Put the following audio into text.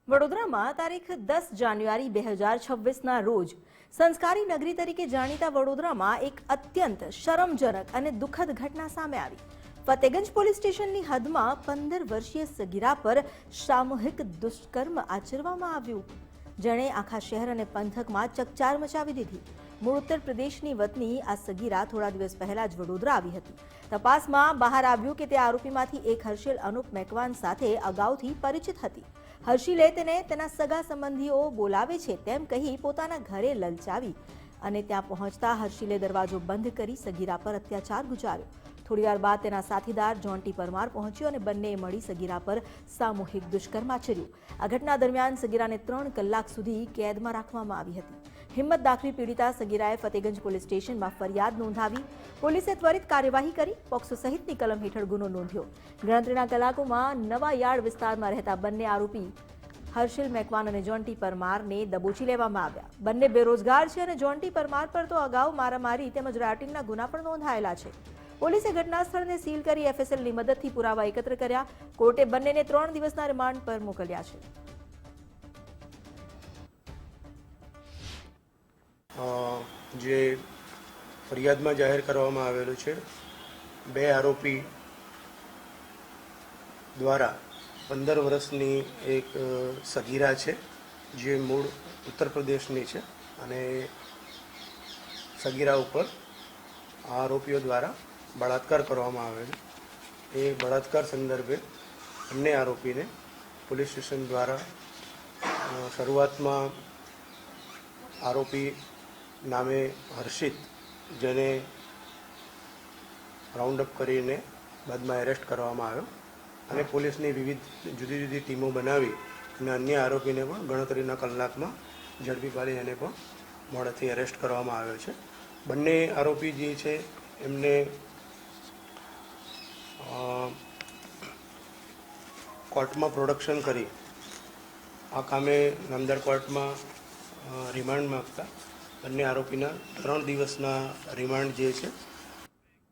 વડોદરામાં તારીખ 10 જાન્યુઆરી 2026ના રોજ સંસ્કારી નગરી તરીકે જાણીતા વડોદરામાં એક અત્યંત શરમજનક અને દુઃખદ ઘટના સામે આવી। ફતેગંજ પોલીસ સ્ટેશનની હદમાં 15 વર્ષીય સગીરા પર સામૂહિક દુષ્કર્મ આચરવામાં આવ્યું, જેણે આખા શહેર અને પંથકમાં ચકચાર મચાવી દીધી। મૂળ ઉત્તર પ્રદેશની વતની આ સગીરા થોડા દિવસ પહેલા જ વડોદરા આવી હતી। તપાસમાં બહાર આવ્યું કે તે આરોપીમાંથી એક હર્ષિલ અનુપ મેકવાન સાથે અગાઉથી પરિચિત હતી। હર્ષિલે તેને તેના સગા સંબંધીઓ બોલાવે છે તેમ કહી પોતાના ઘરે લલચાવી અને ત્યાં પહોંચતા હર્ષિલે દરવાજો બંધ કરી સગીરા પર અત્યાચાર ગુજાર્યો। થોડીવાર બાદ તેના સાથીદાર જોન્ટી પરમાર પહોંચ્યો અને બંનેએ મળી સગીરા પર સામૂહિક દુષ્કર્મ આચર્યું। આ ઘટના દરમિયાન સગીરાને 3 કલાક સુધી કેદમાં રાખવામાં આવી હતી। હિંમત દાખવી પીડિતા સગીરાએ ફતેગંજ પોલીસ સ્ટેશનમાં ફરિયાદ નોંધાવી। પોલીસે ત્વરિત કાર્યવાહી કરી પોક્સો સહિતની કલમ હેઠળ ગુનો નોંધ્યો। ગણતરીના કલાકોમાં નવા યાર્ડ વિસ્તારમાં રહેતા બંને આરોપી હર્ષિલ મેકવાન અને જોન્ટી પરમારને દબોચી લેવામાં આવ્યા। બંને બેરોજગાર છે અને જોન્ટી પરમાર પર તો અગાઉ મારામારી તેમજ રાયોટિંગના ગુના પણ નોંધાયેલા છે। પોલીસે ઘટના સ્થળને સીલ કરી એફએસએલની મદદથી પુરાવા એકત્ર કર્યા। કોર્ટે બંનેને 3 દિવસના રિમાન્ડ પર મોકલ્યા છે। જે ફરિયાદમાં જાહેર કરવામાં આવેલું છે, 2 આરોપી દ્વારા 15 વર્ષની એક સગીરા છે જે મૂળ ઉત્તર પ્રદેશની છે અને સગીરા ઉપર આરોપીઓ દ્વારા બળાત્કાર કરવામાં આવેલો। એ બળાત્કાર સંદર્ભે બંને આરોપીને પોલીસ સ્ટેશન દ્વારા શરૂઆતમાં આરોપી નામે હર્ષિત, જેને રાઉન્ડ અપ કરીને બાદમાં એરેસ્ટ કરવામાં આવ્યો અને પોલીસની વિવિધ જુદી જુદી ટીમો બનાવી અને અન્ય આરોપીને પણ ગણતરીના કલાકમાં ઝડપી પાડી એને પણ મોડેથી એરેસ્ટ કરવામાં આવ્યો છે। બંને આરોપી જે છે એમને કોર્ટમાં પ્રોડક્શન કરી આ કામે નામદાર કોર્ટમાં રિમાન્ડ માંગતા બંને આરોપીના 3 દિવસના રિમાન્ડ જે છે